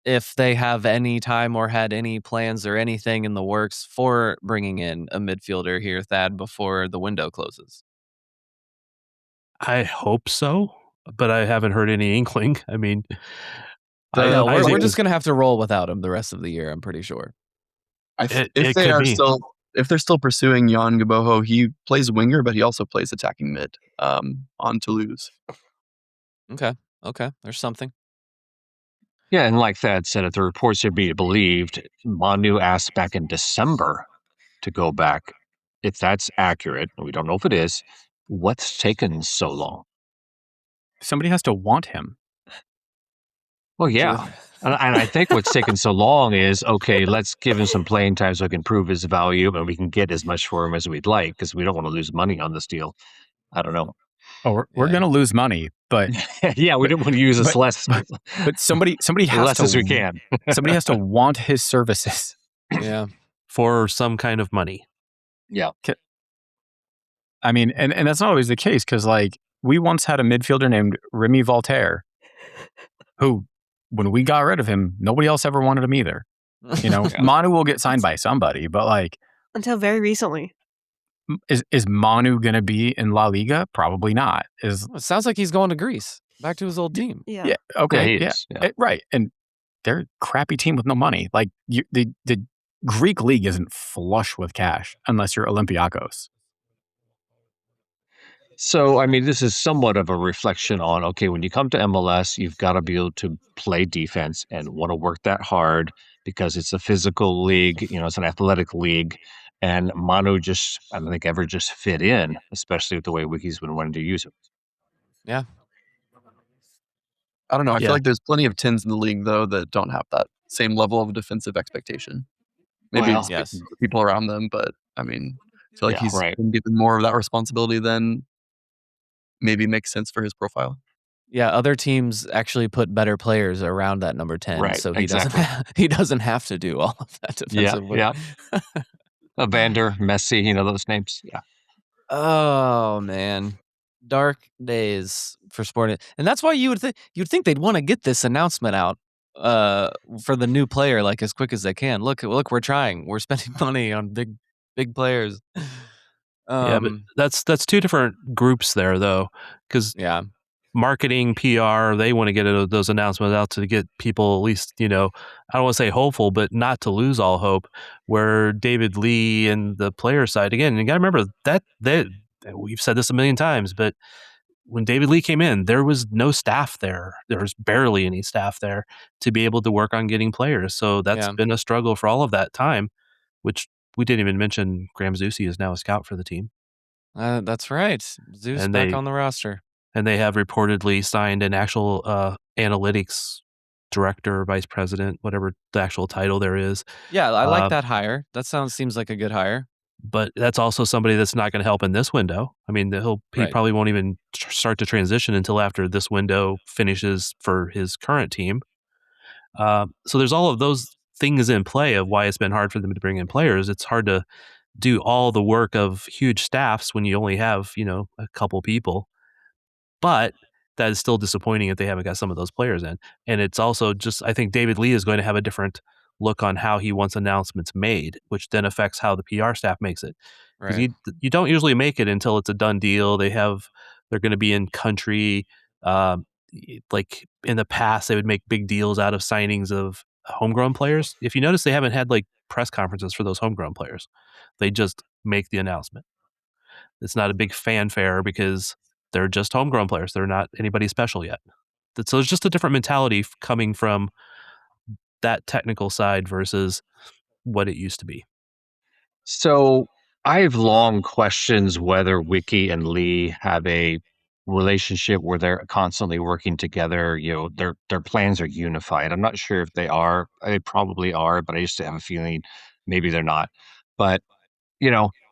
if they have any time or had any plans or anything in the works for bringing in a midfielder here, Thad, before the window closes. I hope so, but I haven't heard any inkling. I mean, No, we're Isaac just is- going to have to roll without him the rest of the year, I'm pretty sure. It If they could are be. if they're still pursuing Jan Gaboho, he plays winger, but he also plays attacking mid on Toulouse. Okay, there's something. Yeah, and like Thad said, if the reports are being believed, Manu asked back in December to go back. If that's accurate, and we don't know if it is, what's taken so long? Somebody has to want him. Well, yeah. And I think what's taken so long is, okay, let's give him some playing time so he can prove his value and we can get as much for him as we'd like because we don't want to lose money on this deal. I don't know. Oh, we're Yeah. going to lose money, but Yeah, we didn't want to use us less but somebody has less to as we can. somebody has to want his services. Yeah. for some kind of money. Yeah. I mean, and that's not always the case because like we once had a midfielder named Remy Voltaire, who when we got rid of him, nobody else ever wanted him either. You know, Yeah. Manu will get signed by somebody, but like, Until very recently. is Manu going to be in La Liga? Probably not. It sounds like he's going to Greece, back to his old team. Yeah. Okay, he is, yeah. right. And they're a crappy team with no money. Like the Greek league isn't flush with cash unless you're Olympiacos. So, I mean, this is somewhat of a reflection on, okay, when you come to MLS, you've got to be able to play defense and want to work that hard because it's a physical league, it's an athletic league. And Manu just, I don't think ever just fit in, especially with the way Wiki's been wanting to use him. Yeah. I don't know. I Yeah. feel like there's plenty of tins in the league though that don't have that same level of defensive expectation. Maybe Well, it's yes. the people around them, but I mean, I feel like Yeah, he's right. been given more of that responsibility than maybe makes sense for his profile. Yeah, other teams actually put better players around that number 10, Right, so he exactly. he doesn't have to do all of that defensive work. Yeah. Evander, Messi, those names. Yeah. Oh man, dark days for sporting, and that's why you'd think they'd want to get this announcement out for the new player like as quick as they can. Look, we're trying. We're spending money on big players. Yeah, but that's two different groups there, though, because yeah, marketing, PR, they want to get those announcements out to get people at least, I don't want to say hopeful, but not to lose all hope. Where David Lee and the player side, again, you got to remember that we've said this a million times, but when David Lee came in, there was no staff there. There was barely any staff there to be able to work on getting players. So that's been a struggle for all of that time, which we didn't even mention. Graham Zusi is now a scout for the team. that's right. Zeus And back they- on the roster. And they have reportedly signed an actual analytics director, vice president, whatever the actual title there is. Yeah, I like Uh, that hire. That seems like a good hire. But that's also somebody that's not going to help in this window. I mean, he Right. probably won't even start to transition until after this window finishes for his current team. So there's all of those things in play of why it's been hard for them to bring in players. It's hard to do all the work of huge staffs when you only have, a couple people. But that is still disappointing if they haven't got some of those players in. And it's also just, I think David Lee is going to have a different look on how he wants announcements made, which then affects how the PR staff makes it. Because Right. you don't usually make it until it's a done deal. They're going to be in country. Like in the past, they would make big deals out of signings of homegrown players. If you notice, they haven't had like press conferences for those homegrown players. They just make the announcement. It's not a big fanfare because they're just homegrown players. They're not anybody special yet. So there's just a different mentality coming from that technical side versus what it used to be. So I've long questions whether Wiki and Lee have a relationship where they're constantly working together. Their plans are unified. I'm not sure if they are. They probably are, but I used to have a feeling maybe they're not. But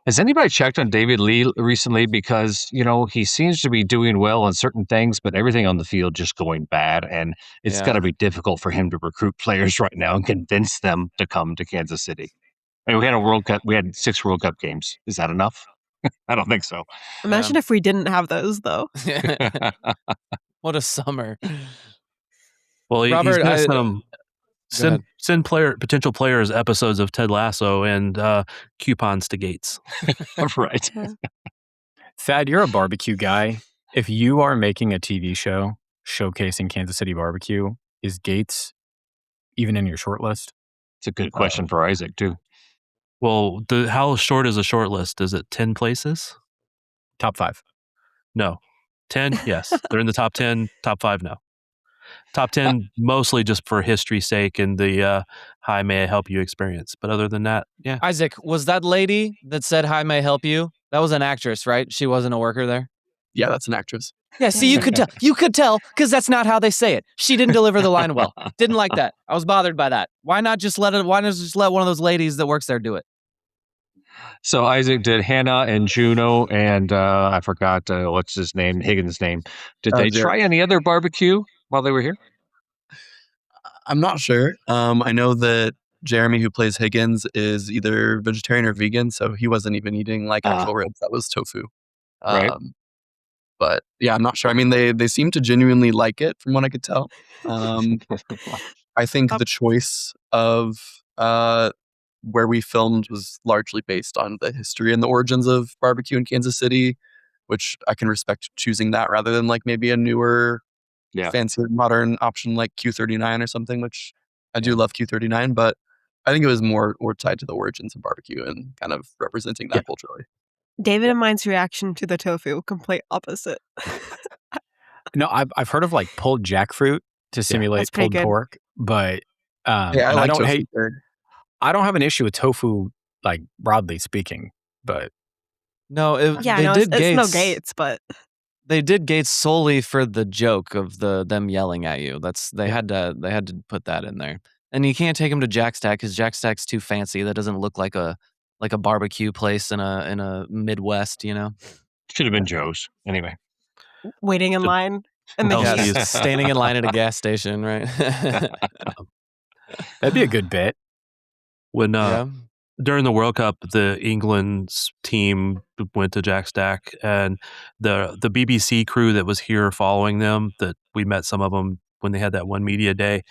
has anybody checked on David Lee recently? Because he seems to be doing well on certain things, but everything on the field just going bad, and it's got to be difficult for him to recruit players right now and convince them to come to Kansas City. I mean, we had a World Cup. We had 6 World Cup games. Is that enough? I don't think so. Imagine if we didn't have those, though. What a summer. Well, Robert, he's gonna send potential players episodes of Ted Lasso and coupons to Gates. Right. Thad, you're a barbecue guy. If you are making a TV show showcasing Kansas City barbecue, is Gates even in your short list? It's a good question for Isaac, too. Well, how short is a short list? Is it 10 places? Top 5. No. 10, yes. They're in the top 10. Top 5, no. Top 10 mostly just for history's sake and the hi, may I help you experience. But other than that, yeah. Isaac, was that lady that said hi, may I help you? That was an actress, right? She wasn't a worker there? Yeah, that's an actress. Yeah, see, you could tell. You could tell because that's not how they say it. She didn't deliver the line well. Didn't like that. I was bothered by that. Why not just let one of those ladies that works there do it? So Isaac did Hannah and Juno and I forgot what's his name, Higgins' name. Did they try any other barbecue while they were here? I'm not sure. I know that Jeremy, who plays Higgins, is either vegetarian or vegan, so he wasn't even eating like actual ribs. That was tofu. Right. But yeah, I'm not sure. I mean, they seem to genuinely like it from what I could tell. I think the choice of where we filmed was largely based on the history and the origins of barbecue in Kansas City, which I can respect choosing that rather than like maybe a newer, fancier, modern option like Q39 or something, which I do love Q39, but I think it was more tied to the origins of barbecue and kind of representing that culturally. David and mine's reaction to the tofu, complete opposite. No, I've heard of like pulled jackfruit to simulate pulled pork, but I don't hate. I don't have an issue with tofu, like broadly speaking, but no, it's no Gates, but they did Gates solely for the joke of them yelling at you. They had to put that in there, and you can't take them to Jack Stack because Jack Stack's too fancy. That doesn't look like a barbecue place in a Midwest, Should have been Joe's anyway. Waiting in line and standing in line at a gas station, right? That'd be a good bit. When during the World Cup, the England's team went to Jack Stack, and the BBC crew that was here following them, that we met some of them when they had that one media day,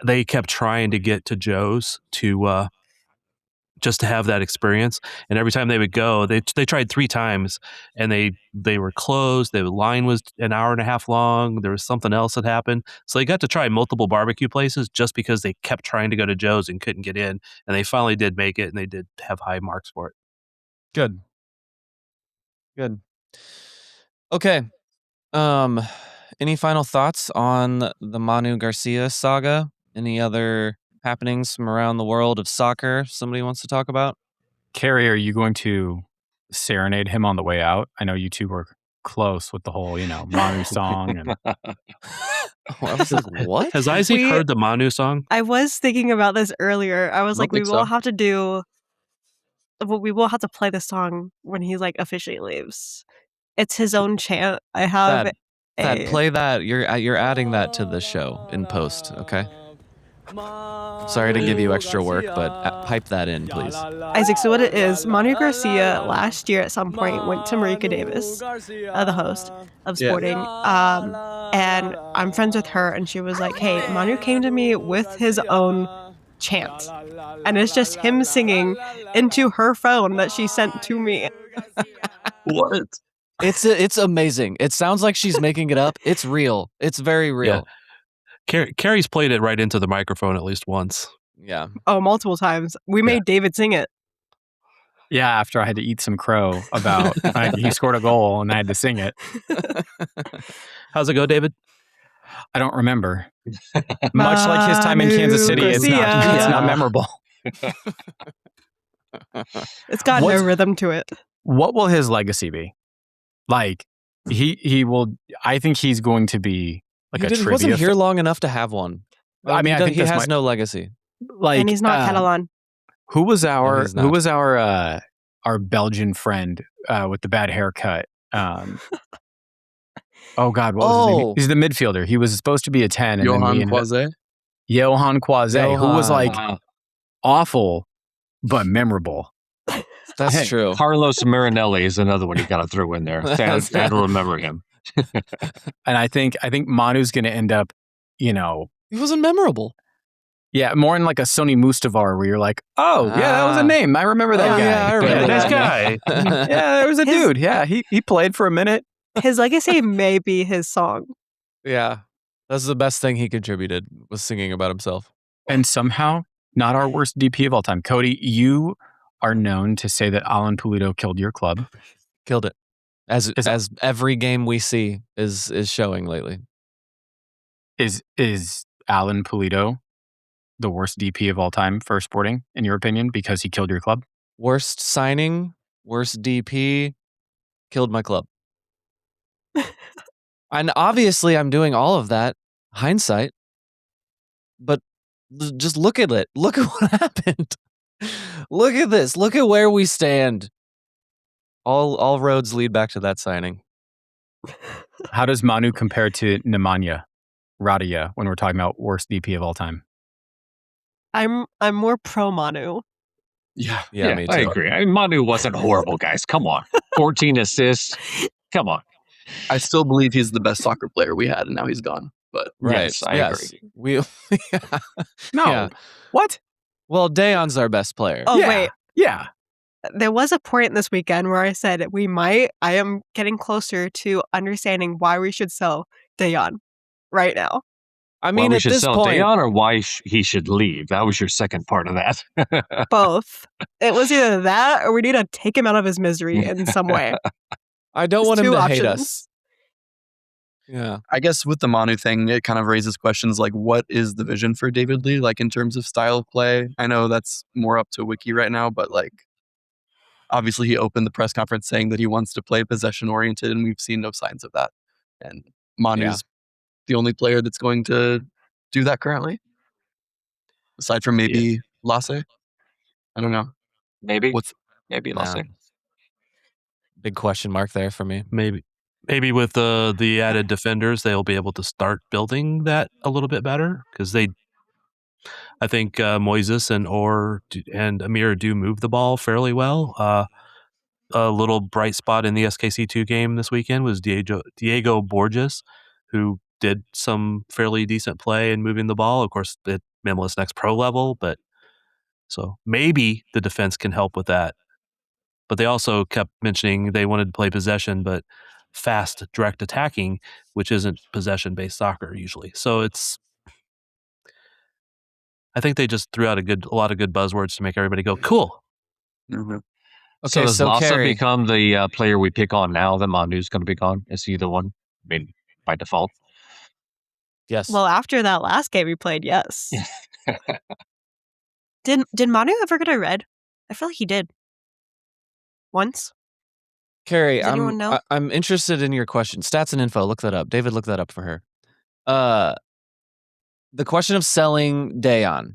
they kept trying to get to Joe's to just to have that experience. And every time they would go, they tried 3 times, and they were closed. The line was an hour and a half long. There was something else that happened. So they got to try multiple barbecue places just because they kept trying to go to Joe's and couldn't get in. And they finally did make it, and they did have high marks for it. Good. Okay. Any final thoughts on the Manu Garcia saga? Any other happenings from around the world of soccer somebody wants to talk about? Carrie, are you going to serenade him on the way out? I know you two were close with the whole, Manu song. And I was like, what? Has Isaac heard the Manu song? I was thinking about this earlier. I was like, we will have to play the song when he like officially leaves. It's his own chant. I have Thad, play that. You're adding that to the show in post, okay? Sorry to give you extra work, but pipe that in, please. Isaac, so what it is, Manu Garcia last year at some point went to Marika Davis, the host of Sporting, and I'm friends with her, and she was like, hey, Manu came to me with his own chant, and it's just him singing into her phone that she sent to me. What? It's amazing. It sounds like she's making it up. It's real. It's very real. Yeah. Carrie's played it right into the microphone at least once. Yeah. Oh, multiple times. We made David sing it. Yeah, after I had to eat some crow about he scored a goal and I had to sing it. How's it go, David? I don't remember. Much like his time in Kansas City, it's not memorable. It's got no rhythm to it. What will his legacy be? Like he will. I think he's going to be like He wasn't here long enough to have one. I mean, I think he has no legacy. Like, and he's not Catalan. Who was our Belgian friend with the bad haircut? Oh God, what was his name? He's the midfielder. He was supposed to be a 10. Johan Quase. Johan Quase, who was like awful but memorable. That's true. Carlos Marinelli is another one you got to throw in there. That'll remember him. And I think Manu's going to end up, he wasn't memorable. Yeah, more in like a Sony Mustavar where you're like, oh, yeah, that was a name. I remember that guy. Yeah, I remember that guy. Yeah, there was a dude. Yeah, he played for a minute. His legacy may be his song. Yeah, that's the best thing he contributed, was singing about himself. And somehow, not our worst DP of all time. Cody, you are known to say that Alan Pulido killed your club. Killed it. As every game we see is showing lately. Is Alan Pulido the worst DP of all time for Sporting, in your opinion, because he killed your club? Worst signing, worst DP, killed my club. And obviously I'm doing all of that, hindsight, but just look at it. Look at what happened. Look at this. Look at where we stand. All roads lead back to that signing. How does Manu compare to Nemanja Radia when we're talking about worst DP of all time? I'm more pro Manu. Yeah, me too. I agree. Manu wasn't horrible, guys. Come on. 14 assists. Come on. I still believe he's the best soccer player we had, and now he's gone. But yes, I agree. No. Yeah. What? Well, Dejon's our best player. Oh, wait. Yeah. There was a point this weekend where I said I am getting closer to understanding why we should sell Dejon right now. I mean, why we at should this sell point, Dejon, or why he should leave. That was your second part of that. Both. It was either that or we need to take him out of his misery in some way. I don't want him two to hate options. us. Yeah. I guess with the Manu thing, it kind of raises questions like, what is the vision for David Lee, like in terms of style of play? I know that's more up to Wiki right now, but like, obviously he opened the press conference saying that he wants to play possession oriented, and we've seen no signs of that. And Manu's the only player that's going to do that currently, aside from maybe Lasse. I don't know. Maybe Lasse. Big question mark there for me. Maybe with the added defenders, they'll be able to start building that a little bit better, because I think Moises and Amir do move the ball fairly well. A little bright spot in the SKC2 game this weekend was Diego Borges, who did some fairly decent play in moving the ball. Of course, at MLS Next Pro level, but so maybe the defense can help with that. But they also kept mentioning they wanted to play possession, but fast, direct attacking, which isn't possession-based soccer usually. So I think they just threw out a lot of good buzzwords to make everybody go, cool. Mm-hmm. Okay, so does Lasse Carrie, become the player we pick on now that Manu's going to pick on? Is he the one? I mean, by default? yes. Well, after that last game we played, yes. Did Manu ever get a red? I feel like he did. Once. Carrie, Does anyone know? I'm interested in your question. Stats and info, look that up. David, look that up for her. The question of selling Dejon.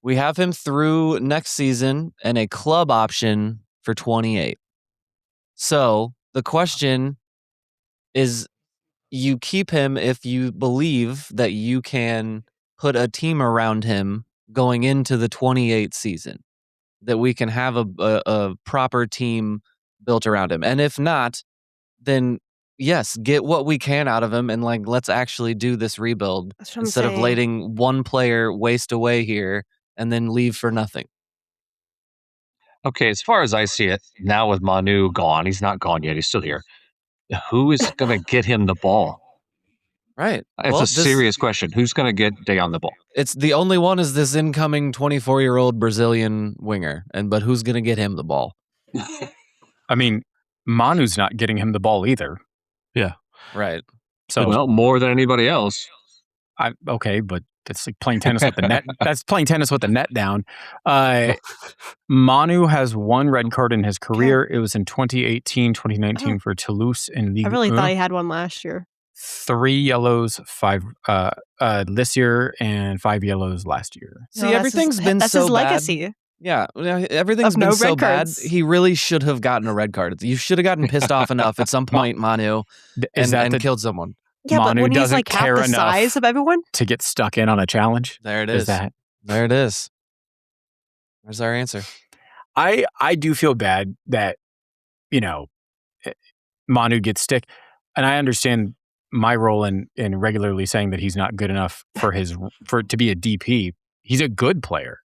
We have him through next season and a club option for 28. So the question is, you keep him if you believe that you can put a team around him going into the 28 season, that we can have a proper team built around him. And if not, then yes, get what we can out of him and let's actually do this rebuild instead of letting one player waste away here and then leave for nothing. Okay, as far as I see it, now with Manu gone, he's not gone yet, he's still here. Who is going to get him the ball? Right. It's a serious question. Who's going to get Day on the ball? It's the only one is this incoming 24-year-old Brazilian winger, but who's going to get him the ball? I mean, Manu's not getting him the ball either. Yeah. Right. So well, more than anybody else. Okay, but it's like playing tennis with the net. That's playing tennis with the net down. Manu has one red card in his career. It was in 2018, 2019 for Toulouse in Ligue 1. I really thought he had one last year. 3 yellows, 5 this year, and 5 yellows last year. See, everything's been that's so his bad. legacy. Yeah, everything's Of been no so red bad. cards. He really should have gotten a red card. You should have gotten pissed off enough at some point, Manu, and killed someone. Yeah, Manu but when he's doesn't like half care the enough size of everyone, to get stuck in on a challenge. There it is. There it is. There's our answer. I do feel bad that, Manu gets stick. And I understand my role in regularly saying that he's not good enough for to be a DP. He's a good player.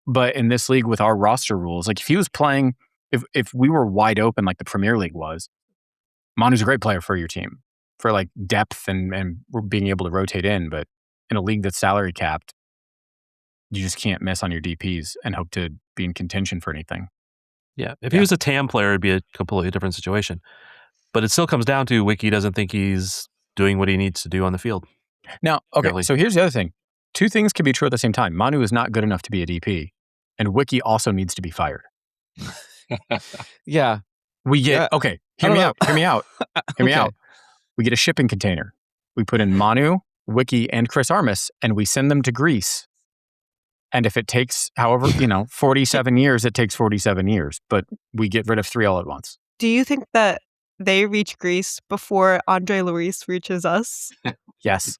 But in this league with our roster rules, like if he was playing, if we were wide open like the Premier League was, Manu's a great player for your team, for like depth and being able to rotate in. But in a league that's salary capped, you just can't miss on your DPs and hope to be in contention for anything. Yeah. If he was a TAM player, it'd be a completely different situation. But it still comes down to Wiki doesn't think he's doing what he needs to do on the field. Now, okay, Really. so here's the other thing. Two things can be true at the same time. Manu is not good enough to be a DP, and Wiki also needs to be fired. Yeah. We get, okay, hear me out. We get a shipping container. We put in Manu, Wiki, and Chris Armas, and we send them to Greece. And if it takes, 47 years, it takes 47 years. But we get rid of 3 all at once. do you think that they reach Greece before Andre Luis reaches us? Yes.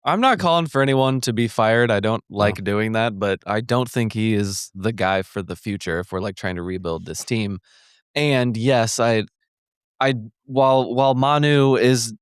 I'm not calling for anyone to be fired. I don't like doing that, but I don't think he is the guy for the future if we're like trying to rebuild this team. And yes, while Manu is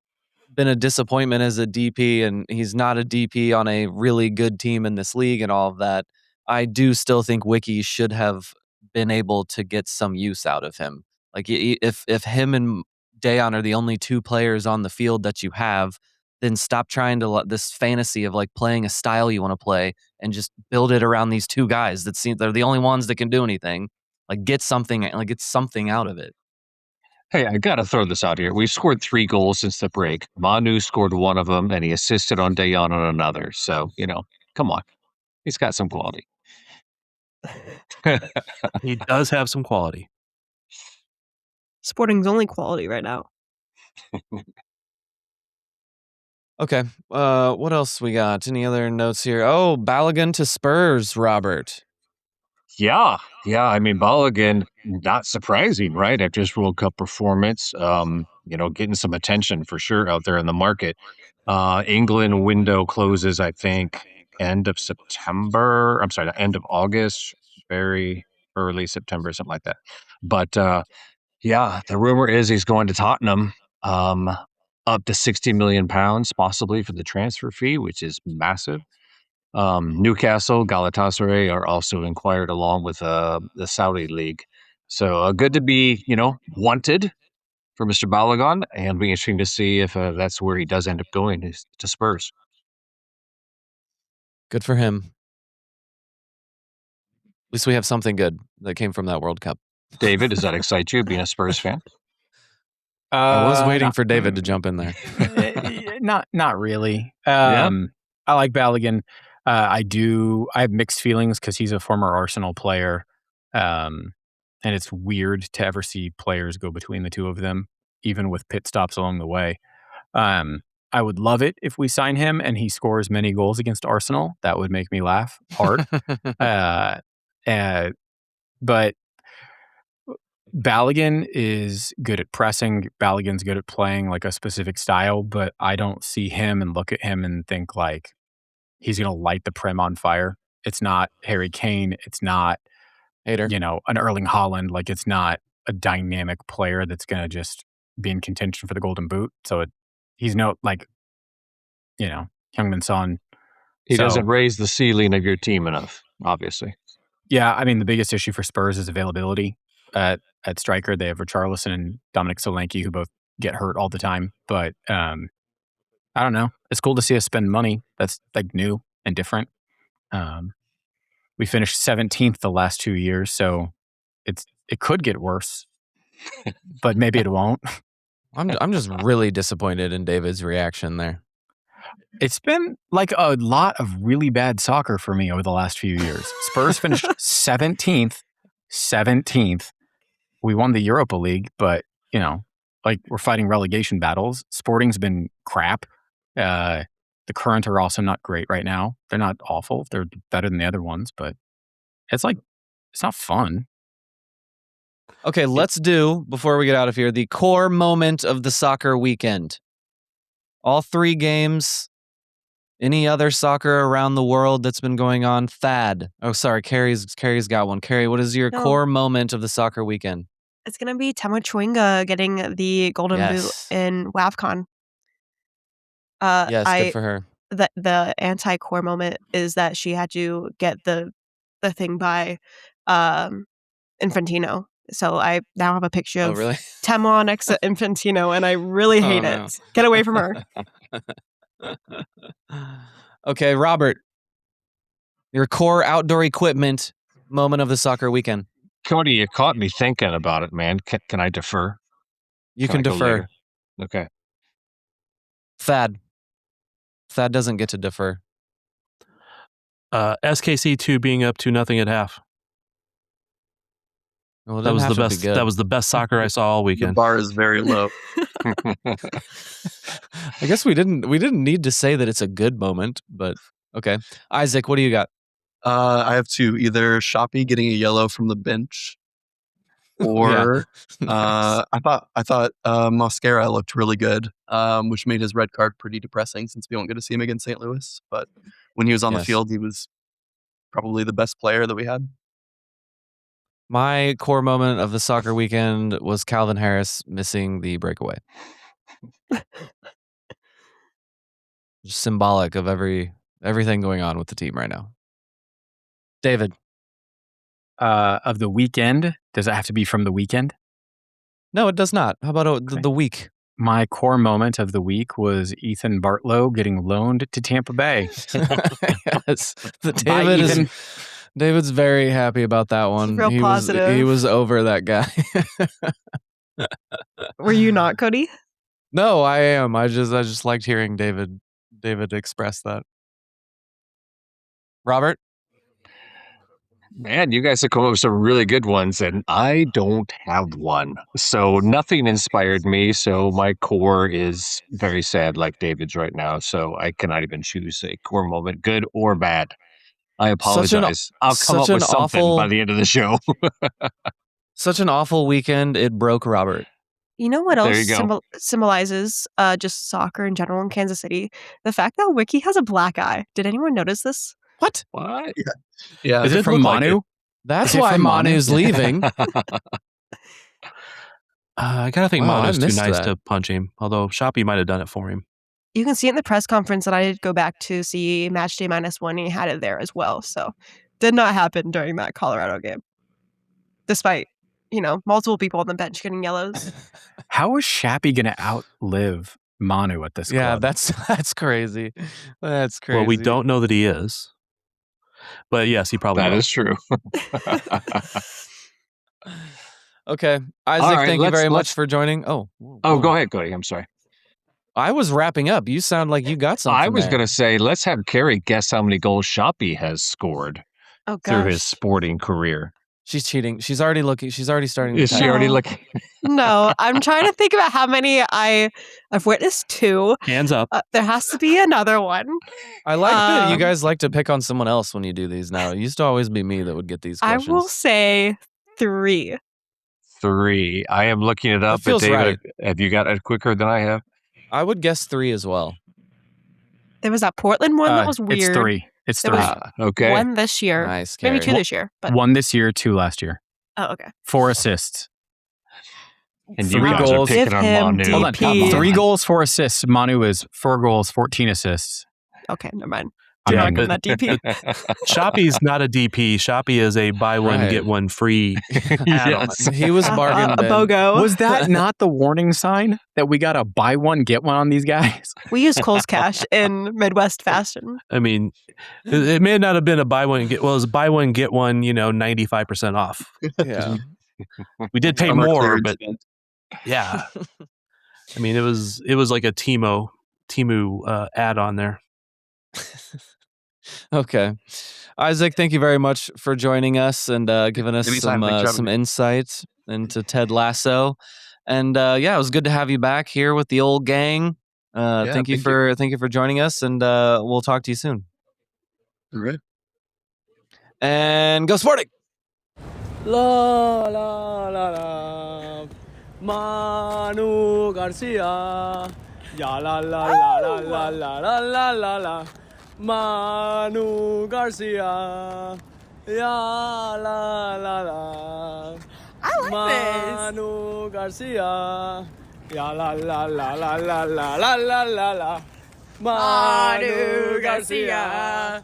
been a disappointment as a DP and he's not a DP on a really good team in this league and all of that, I do still think Wiki should have been able to get some use out of him. Like if him and Dayon are the only 2 players on the field that you have, then stop trying to this fantasy of like playing a style you want to play and just build it around these 2 guys that seem they're the only ones that can do anything. Like get something out of it. Hey, I got to throw this out here. We've scored 3 goals since the break. Manu scored one of them, and he assisted on Dayon on another. So, come on. He's got some quality. He does have some quality. Sporting's only quality right now. Okay. What else we got? Any other notes here? Oh, Balogun to Spurs, Robert. Yeah. I mean, Balogun, not surprising, right? After his World Cup performance, getting some attention for sure out there in the market. England window closes, I think, end of September. I'm sorry, the end of August, very early September, something like that. But the rumor is he's going to Tottenham, up to £60 million possibly for the transfer fee, which is massive. Newcastle, Galatasaray are also inquired along with the Saudi league. So good to be, wanted for Mr. Balogun, and be interesting to see if that's where he does end up going, is to Spurs. Good for him. At least we have something good that came from that World Cup. David, does that excite you, being a Spurs fan? I was waiting for David to jump in there. Not really. I like Balogun. I have mixed feelings because he's a former Arsenal player. And it's weird to ever see players go between the 2 of them, even with pit stops along the way. I would love it if we sign him and he scores many goals against Arsenal. That would make me laugh hard. But Balogun is good at pressing. Balogun's good at playing like a specific style, but I don't see him and look at him and think like he's going to light the Prem on fire. It's not Harry Kane. It's not, Hater. An Erling Haaland. Like it's not a dynamic player that's going to just be in contention for the Golden Boot. So he's no Heung-min Son. He doesn't raise the ceiling of your team enough, obviously. Yeah, I mean the biggest issue for Spurs is availability. At striker, they have Richarlison and Dominic Solanke, who both get hurt all the time. But I don't know. It's cool to see us spend money. That's like new and different. We finished 17th the last 2 years, so it could get worse, but maybe it won't. I'm just really disappointed in David's reaction there. It's been like a lot of really bad soccer for me over the last few years. Spurs finished 17th. We won the Europa League, but, like we're fighting relegation battles. Sporting's been crap. The Current are also not great right now. They're not awful. They're better than the other ones, but it's not fun. Okay, let's do, before we get out of here, the core moment of the soccer weekend. All 3 games. Any other soccer around the world that's been going on? Thad. Oh, sorry, Carrie's got one. Carrie, what is your core moment of the soccer weekend? It's going to be Temo Chewinga getting the Golden Boot in WAVCon. Yes, good for her. The anti-core moment is that she had to get the thing by Infantino. So I now have a picture of Temo next to Infantino, and I really hate it. Get away from her. Okay, Robert, your core outdoor equipment moment of the soccer weekend. Cody, you caught me thinking about it, man. Can I defer? You can defer. Okay. Thad doesn't get to defer. SKC 2 being up 2-0 at half. Well, that was the best. That was the best soccer I saw all weekend. The bar is very low. I guess we didn't need to say that it's a good moment, but okay. Isaac, what do you got? I have 2. Either Shoppy getting a yellow from the bench, or Nice. I thought Mosquera looked really good, which made his red card pretty depressing since we won't get to see him against St. Louis. But when he was on the field, he was probably the best player that we had. My core moment of the soccer weekend was Calvin Harris missing the breakaway. Just symbolic of everything going on with the team right now. David. Of the weekend, does it have to be from the weekend? No, it does not. How about the week? My core moment of the week was Ethan Bartlow getting loaned to Tampa Bay. Yes. David's very happy about that one. Real positive. He was over that guy. Were you not, Cody? No, I am. I just liked hearing David express that. Robert? Man, you guys have come up with some really good ones, and I don't have one. So nothing inspired me. So my core is very sad, like David's right now. So I cannot even choose a core moment, good or bad. I apologize. I'll come up with something by the end of the show. Such an awful weekend. It broke Robert. You know what There else you go. symbolizes just soccer in general in Kansas City? The fact that Wiki has a black eye. Did anyone notice this? What? What? Yeah. Is it from Manu? That's why Manu's leaving. I gotta think Wow, Manu's I too missed nice that. to punch him. Although Shoppy might have done it for him. You can see it in the press conference, and I did go back to see Match Day -1. He had it there as well. So did not happen during that Colorado game. Despite, multiple people on the bench getting yellows. How is Shappy going to outlive Manu at this club? Yeah, that's crazy. That's crazy. Well, we don't know that he is. But yes, he probably That will. is true. Okay. Isaac, All right, thank you very much let's- for joining. Oh, Go ahead, Cody. I'm sorry. I was wrapping up. You sound like you got something. I was there. going to say, let's have Carrie guess how many goals Shoppy has scored Oh, through his gosh. sporting career. She's cheating. She's already looking. She's already starting to Is she type. already looking? No, I'm trying to think about how many I've witnessed 2. Hands up. There has to be another one. I like that you Um, guys like to pick on someone else when you do these now. It used to always be me that would get these questions. I will say 3. 3. I am looking it up. feels but David, right. have you got it quicker than I have? I would guess 3 as well. There was that Portland one that was weird. It's 3. It's There 3. was Okay. 1 this year. Nice, Maybe Carrie. 2 this year. But 1 this year, 2 last year. oh, okay. 4 assists. And you 3 guys goals. are picking Give on him Manu. Hold on. DP. 3 goals, 4 assists. Manu is 4 goals, 14 assists. Okay, never mind. Do I not mean, come that DP. Shopee's not a DP. Shopee is a buy one, Right. get one free add-on. Yes. He was bargain A bin. BOGO. was that not the warning sign that we got to buy one, get one on these guys? We use Kohl's Cash in Midwest fashion. I mean, it may not have been a buy one, get, well, it was buy one, get one, 95% off. Yeah. We did pay From our more, clearance but bin. yeah. I mean, it was like a Temu add-on there. Okay. Isaac, thank you very much for joining us and giving us Anytime. Thanks for having some me. insight into Ted Lasso. And yeah, it was good to have you back here with the old gang. Thank you for joining us, and we'll talk to you soon. All right. And go Sporting! La la la la, Manu Garcia. Ya la la la la la la la la la la, Manu Garcia. Ya la la la. I like Manu Garcia. Ya la la la la la la la la la la. Manu Garcia.